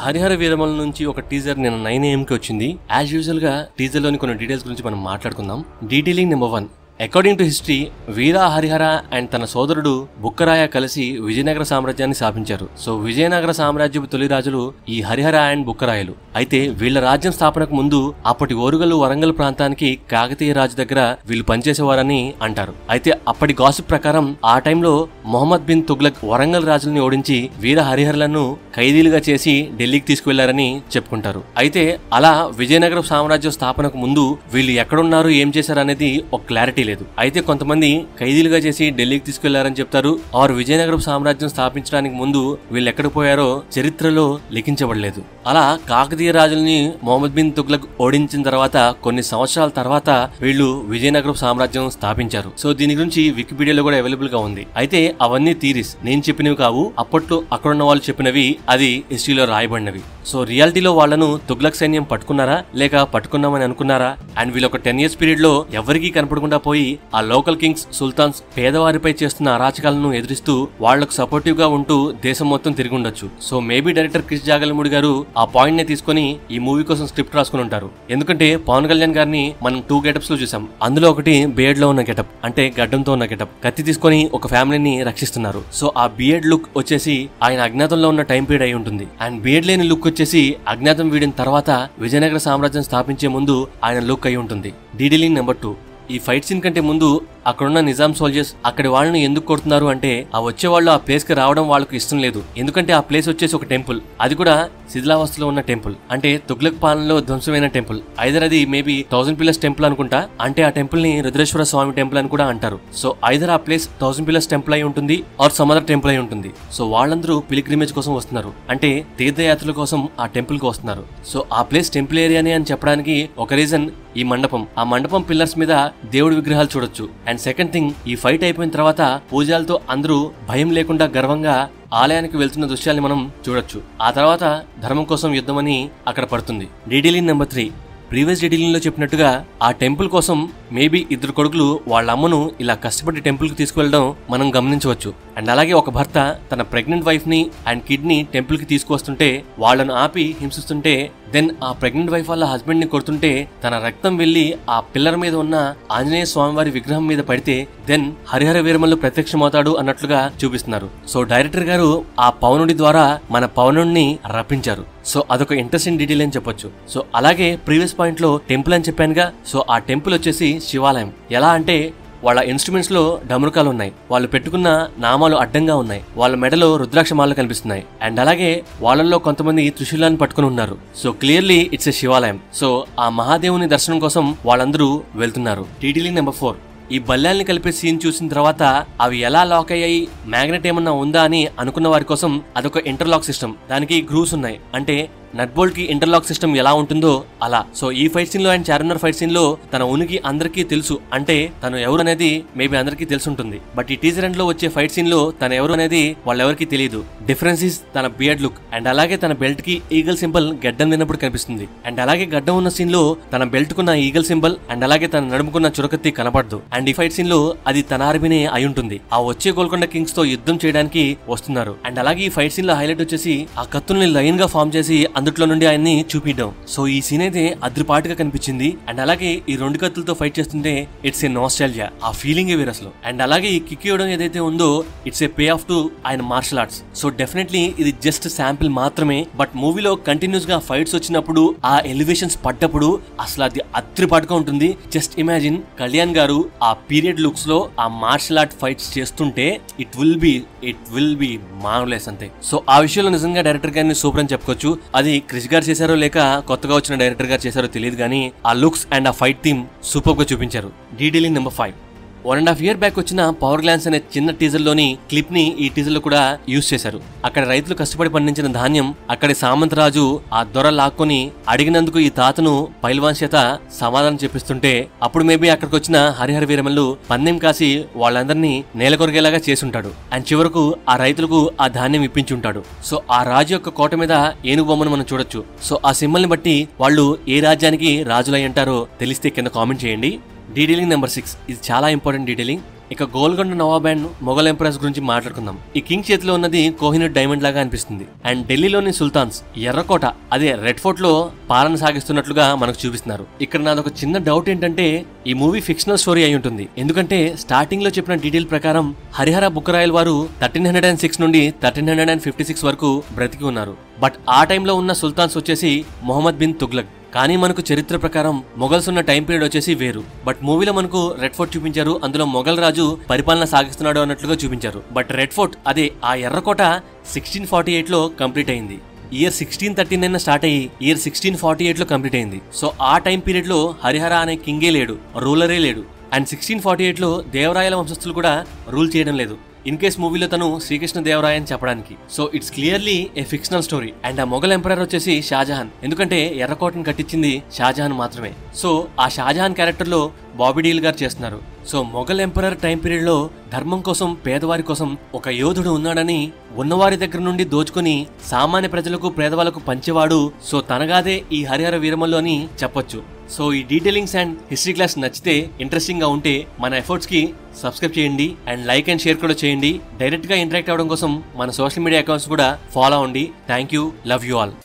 హరిహర వీరమల నుంచి ఒక టీజర్ నిన్న 9 AM కి వచ్చింది. యాజ్ యూజువల్ గా టీజర్ లోని కొన్ని డీటెయిల్స్ గురించి మనం మాట్లాడుకుందాం. Detailing number 1. According to history, Veera Harihara and తన సోదరుడు బుక్కరాయ కలిసి విజయనగర సామ్రాజ్యాన్ని స్థాపించారు. సో విజయనగర సామ్రాజ్యపు తొలి రాజులు ఈ హరిహర అండ్ బుక్కరాయలు. అయితే వీళ్ల రాజ్యం స్థాపనకు ముందు అప్పటి ఓరుగల్లు వరంగల్ ప్రాంతానికి కాకతీయ రాజు దగ్గర వీళ్ళు పనిచేసేవారని అంటారు. అయితే అప్పటి గాసిప్ ప్రకారం ఆ టైంలో మొహమ్మద్ బిన్ తుగ్లక్ వరంగల్ రాజుల్ని ఓడించి వీర హరిహరలను ఖైదీలుగా చేసి ఢిల్లీకి తీసుకువెళ్లారని చెప్పుకుంటారు. అయితే అలా విజయనగర సామ్రాజ్యం స్థాపనకు ముందు వీళ్ళు ఎక్కడున్నారు, ఏం చేశారు అనేది ఒక క్లారిటీ లేదు. అయితే కొంతమంది ఖైదీలుగా చేసి ఢిల్లీకి తీసుకెళ్లారని చెప్తారు. ఆరు విజయనగరం సామ్రాజ్యం స్థాపించడానికి ముందు వీళ్ళు ఎక్కడ పోయారో చరిత్రలో లిఖించబడలేదు. అలా కాకతీయ రాజుల్ని మొహమ్మద్ బిన్ తుగ్లక్ ఓడించిన తర్వాత కొన్ని సంవత్సరాల తర్వాత వీళ్ళు విజయనగరం సామ్రాజ్యం స్థాపించారు. సో దీని గురించి వికీపీడియాలో కూడా అవైలబుల్ గా ఉంది. అయితే అవన్నీ థీరీస్, నేను చెప్పినవి కావు, అప్పట్లో అక్కడున్న వాళ్ళు చెప్పినవి, అది హిస్టరీలో రాయబడినవి. సో రియాలిటీలో వాళ్లను తుగ్లక్ సైన్యం పట్టుకున్నారా లేక పట్టుకున్నామని అనుకున్నారా? అండ్ వీళ్ళు ఒక 10 years పీరియడ్ లో ఎవరికీ కనపడకుండా పోయి ఆ లోకల్ కింగ్స్, సుల్తాన్స్ పేదవారిపై చేస్తున్న అరాచకాలను ఎదురిస్తూ వాళ్లకు సపోర్టివ్ గా ఉంటూ దేశం మొత్తం తిరిగి ఉండొచ్చు. సో మేబీ డైరెక్టర్ క్రిష్ జాగలమూడి గారు ఆ పాయింట్ ని తీసుకుని ఈ మూవీ కోసం స్క్రిప్ట్ రాసుకుని ఉంటారు. ఎందుకంటే పవన్ కళ్యాణ్ గారిని మనం 2 గెటప్స్ లో చూసాం. అందులో ఒకటి బియర్డ్ లో ఉన్న గెటప్, అంటే గడ్డంతో ఉన్న గెటప్, కత్తి తీసుకుని ఒక ఫ్యామిలీని రక్షిస్తున్నారు. సో ఆ బియర్డ్ లుక్ వచ్చేసి ఆయన అజ్ఞాతంలో ఉన్న టైం పీరియడ్ అయి ఉంటుంది. అండ్ బియర్డ్ లేని లుక్ వచ్చేసి అజ్ఞాతం వీడిన తర్వాత విజయనగర సామ్రాజ్యం స్థాపించే ముందు ఆయన లుక్ అయి ఉంటుంది. Detailing number 2. ఈ ఫైట్ సీన్ కంటే ముందు అక్కడున్న నిజాం సోల్జర్స్ అక్కడి వాళ్ళని ఎందుకు కొడుతున్నారు అంటే, ఆ వచ్చే వాళ్ళు ఆ ప్లేస్ కి రావడం వాళ్ళకు ఇష్టం లేదు. ఎందుకంటే ఆ ప్లేస్ వచ్చేసి ఒక టెంపుల్, అది కూడా శిథిలావస్థలో ఉన్న టెంపుల్, అంటే తుగ్లక్ పాలనలో ధ్వంసమైన టెంపుల్. ఐదర్ అది మేబీ 1000 pillars టెంపుల్ అనుకుంటా, అంటే ఆ టెంపుల్ ని రుద్రేశ్వర స్వామి టెంపుల్ అని కూడా అంటారు. సో ఐదర్ ఆ ప్లేస్ 1000 pillars టెంపుల్ అయి ఉంటుంది ఆర్ సమ్ అదర్ టెంపుల్ అయి ఉంటుంది. సో వాళ్ళందరూ పిలిగ్రిమేజ్ కోసం వస్తున్నారు, అంటే తీర్థయాత్రల కోసం ఆ టెంపుల్ కి వస్తున్నారు. సో ఆ ప్లేస్ టెంపుల్ ఏరియానే అని చెప్పడానికి ఒక రీజన్ ఈ మండపం. ఆ మండపం పిల్లర్స్ మీద దేవుడి విగ్రహాలు చూడొచ్చు. అండ్ సెకండ్ థింగ్, ఈ ఫైట్ అయిపోయిన తర్వాత పూజలతో అందరూ భయం లేకుండా గర్వంగా ఆలయానికి వెళ్తున్న దృశ్యాన్ని మనం చూడొచ్చు. ఆ తర్వాత ధర్మం కోసం యుద్ధం అని అక్కడ పడుతుంది. Detailing number 3. ప్రీవియస్ డీటెయిలింగ్ లో చెప్పినట్టుగా ఆ టెంపుల్ కోసం మేబీ 2 కొడుకులు వాళ్ళ అమ్మను ఇలా కష్టపడి టెంపుల్ కి తీసుకువెళ్ళడం మనం గమనించవచ్చు. అండ్ అలాగే ఒక భర్త తన ప్రెగ్నెంట్ వైఫ్ ని అండ్ కిడ్ ని టెంపుల్ కి తీసుకువస్తుంటే వాళ్ళను ఆపి హింసిస్తుంటే, దెన్ ఆ ప్రెగ్నెంట్ వైఫ్ వాళ్ళ హస్బెండ్ ని కొడుతుంటే తన రక్తం వెళ్లి ఆ పిల్లర్ మీద ఉన్న ఆంజనేయ స్వామివారి విగ్రహం మీద పడితే దెన్ హరిహర వీరమల్లు ప్రత్యక్షమవుతాడు అన్నట్లుగా చూపిస్తున్నారు. సో డైరెక్టర్ గారు ఆ పవనుడి ద్వారా మన పవనుడిని రప్పించారు. సో అదొక ఇంట్రెస్టింగ్ డీటెయిల్ అని చెప్పొచ్చు. సో అలాగే ప్రీవియస్ పాయింట్ లో టెంపుల్ అని చెప్పానుగా, సో ఆ టెంపుల్ వచ్చేసి శివాలయం. ఎలా అంటే వాళ్ళ ఇన్స్ట్రుమెంట్స్ లో డమరుకాలు ఉన్నాయి, వాళ్ళు పెట్టుకున్న నామాలు అడ్డంగా ఉన్నాయి, వాళ్ళ మెడలో రుద్రాక్షమాలు కనిపిస్తున్నాయి. అండ్ అలాగే వాళ్ళల్లో కొంతమంది త్రిశూలాన్ని పట్టుకుని ఉన్నారు. సో క్లియర్లీ ఇట్స్ ఎ శివాలయం. సో ఆ మహాదేవుని దర్శనం కోసం వాళ్ళందరూ వెళ్తున్నారు. Detailing number 4. ఈ బల్లాల్ని కలిపే సీన్ చూసిన తర్వాత అవి ఎలా లాక్ అయ్యాయి, మ్యాగ్నెట్ ఏమన్నా ఉందా అని అనుకున్న వారి కోసం అదొక ఇంటర్లాక్ సిస్టమ్. దానికి గ్రూవ్స్ ఉన్నాయి, అంటే నట్ బోల్ట్ కి ఇంటర్లాక్ సిస్టమ్ ఎలా ఉంటుందో అలా. సో ఈ ఫైట్ సీన్ లో అండ్ చార్మినార్ ఫైట్ సీన్ లో తన ఉనికి అందరికీ తెలుసు, అంటే తను ఎవరు అనేది మేబీ అందరికీ తెలుసుంటుంది. బట్ ఈ టీజర్ ఎండ్ లో వచ్చే ఫైట్ సీన్ లో తను ఎవరు అనేది వాళ్ళెవరికి తెలియదు. డిఫరెన్స్ ఇస్ తన బియర్డ్ లుక్. అండ్ అలాగే తన బెల్ట్ కి ఈగల్ సింబల్ గడ్డం విన్నప్పుడు కనిపిస్తుంది. అండ్ అలాగే గడ్డం ఉన్న సీన్ లో తన బెల్ట్ కున్న ఈగల్ సింబల్ అండ్ అలాగే తన నడుముకున్న చురకత్తి కనపడదు. అండ్ ఈ ఫైట్ సీన్ లో అది తన ఆర్మీనే అయి ఉంటుంది. ఆ వచ్చే గోల్కొండ కింగ్స్ తో యుద్ధం చేయడానికి వస్తున్నారు. అండ్ అలాగే ఈ ఫైట్ సీన్ లో హైలైట్ వచ్చేసి ఆ కత్తుల్ని లైన్ గా ఫామ్ చేసి అందుట్లో నుండి ఆయన్ని చూపిద్దాం. సో ఈ సీన్ అయితే అద్రిపాటుగా కనిపించింది. అండ్ అలాగే ఈ 2 కత్తులతో ఫైట్ చేస్తుంటే ఇట్స్ ఏ నాస్టాల్జియా, ఆ ఫీలింగ్ వేరు అసలు. అండ్ అలాగే ఈ కిక్ ఇవ్వడం ఏదైతే ఉందో it's a pay off to ఆయన మార్షల్ ఆర్ట్స్. సో డెఫినెట్లీ ఇది జస్ట్ శాంపిల్ మాత్రమే. బట్ మూవీలో కంటిన్యూస్ గా ఫైట్స్ వచ్చినప్పుడు, ఆ ఎలివేషన్స్ పడ్డప్పుడు అసలు అది అద్రిపాటుగా ఉంటుంది. జస్ట్ ఇమాజిన్ కళ్యాణ్ గారు ఆ పీరియడ్ లుక్స్ లో ఆ మార్షల్ ఆర్ట్ ఫైట్స్ చేస్తుంటే ఇట్ విల్ బి మార్వెలస్ అంతే. సో ఆ విషయంలో నిజంగా డైరెక్టర్ గారిని సూపర్ అని చెప్పుకోవచ్చు. అది క్రిష్ గారు చేశారో లేక కొత్తగా వచ్చిన డైరెక్టర్ గారు చేశారో తెలియదు, కానీ ఆ లుక్స్ అండ్ ఆ ఫైట్ థీమ్ సూపర్ గా చూపించారు. Detailing number 5. 1.5 year బ్యాక్ వచ్చిన పవర్ గ్లాన్స్ అనే చిన్న టీజర్ లోని క్లిప్ ని ఈ టీజర్ లో కూడా యూజ్ చేశారు. అక్కడ రైతులు కష్టపడి పండించిన ధాన్యం అక్కడి సామంతరాజు ఆ దొర లాక్కొని అడిగినందుకు ఈ తాతను పైల్వాన్ చేత సమాధానం చెప్పిస్తుంటే, అప్పుడు మేబీ అక్కడికి వచ్చిన హరిహర వీరమల్లు పందెం కాసి వాళ్ళందరినీ నేలకొరిగేలాగా చేసుంటాడు. అండ్ చివరకు ఆ రైతులకు ఆ ధాన్యం ఇప్పించుంటాడు. సో ఆ రాజు యొక్క కోట మీద ఏనుగు బొమ్మను మనం చూడొచ్చు. సో ఆ సింబల్ ని బట్టి వాళ్ళు ఏ రాజ్యానికి రాజులై అంటారో తెలిస్తే కింద కామెంట్ చేయండి. Detailing number 6. ఇది చాలా ఇంపార్టెంట్ డీటెయిలింగ్. ఇక గోల్కొండ నవాబ్ అండ్ మొఘల్ ఎంప్రెస్ గురించి మాట్లాడుకుందాం. ఈ కింగ్ చేతిలో ఉన్నది కోహినూర్ డైమండ్ లాగా అనిపిస్తుంది. అండ్ ఢిల్లీలోని సుల్తాన్స్ ఎర్రకోట అదే రెడ్ ఫోర్ట్ లో పాలన సాగిస్తున్నట్లుగా మనకు చూపిస్తున్నారు. ఇక్కడ నాదొక చిన్న డౌట్ ఏంటంటే ఈ మూవీ ఫిక్షనల్ స్టోరీ అయి ఉంటుంది. ఎందుకంటే స్టార్టింగ్ లో చెప్పిన డీటెయిల్ ప్రకారం హరిహర బుక్కరాయల్ వారు 1306 నుండి 1356 వరకు బ్రతికి ఉన్నారు. బట్ ఆ టైంలో ఉన్న సుల్తాన్స్ వచ్చేసి మొహమ్మద్ బిన్ తుగ్లక్. కానీ మనకు చరిత్ర ప్రకారం మొఘల్స్ ఉన్న టైం పీరియడ్ వచ్చేసి వేరు. బట్ మూవీలో మనకు రెడ్ ఫోర్ట్ చూపించారు, అందులో మొఘల్ రాజు పరిపాలన సాగిస్తున్నాడు అన్నట్లుగా చూపించారు. బట్ రెడ్ ఫోర్ట్ అదే ఆ ఎర్రకోట 1648 లో కంప్లీట్ అయింది. ఇయర్ 1639 స్టార్ట్ అయ్యి ఇయర్ 1648 లో కంప్లీట్ అయింది. సో ఆ టైం పీరియడ్ లో హరిహర అనే కింగే లేడు, రూలరే లేడు. అండ్ 1648 లో దేవరాయల వంశస్థులు కూడా రూల్ చేయడం లేదు. ఇన్ కేస్ మూవీలో తను శ్రీకృష్ణ దేవరాయ అని చెప్పడానికి. So it's clearly A fictional story. And ఆ మొఘల్ ఎంపరర్ వచ్చేసి షాజహాన్. ఎందుకంటే ఎర్రకోటను కట్టించింది షాజహాన్ మాత్రమే. సో ఆ షాజహాన్ క్యారెక్టర్ లో బాబీ డీల్ గారు చేస్తున్నారు. So Mughal emperor time period లో ధర్మం కోసం, పేదవారి కోసం ఒక యోధుడు ఉన్నాడని, ఉన్నవారి దగ్గర నుండి దోచుకుని సామాన్య ప్రజలకు, పేదవాళ్లకు పంచేవాడు. సో తనగాదే ఈ హరిహర వీరమల్లు అని చెప్పొచ్చు. సో ఈ డీటెయిలింగ్స్ అండ్ హిస్టరీ క్లాస్ నచ్చితే, ఇంట్రెస్టింగ్ గా ఉంటే మన ఎఫర్ట్స్ కి సబ్స్క్రైబ్ చేయండి అండ్ లైక్ అండ్ షేర్ కూడా చేయండి. డైరెక్ట్ గా ఇంటరాక్ట్ అవ్వడం కోసం మన సోషల్ మీడియా అకౌంట్స్ కూడా ఫాలో అవ్వండి. Thank you, love you all.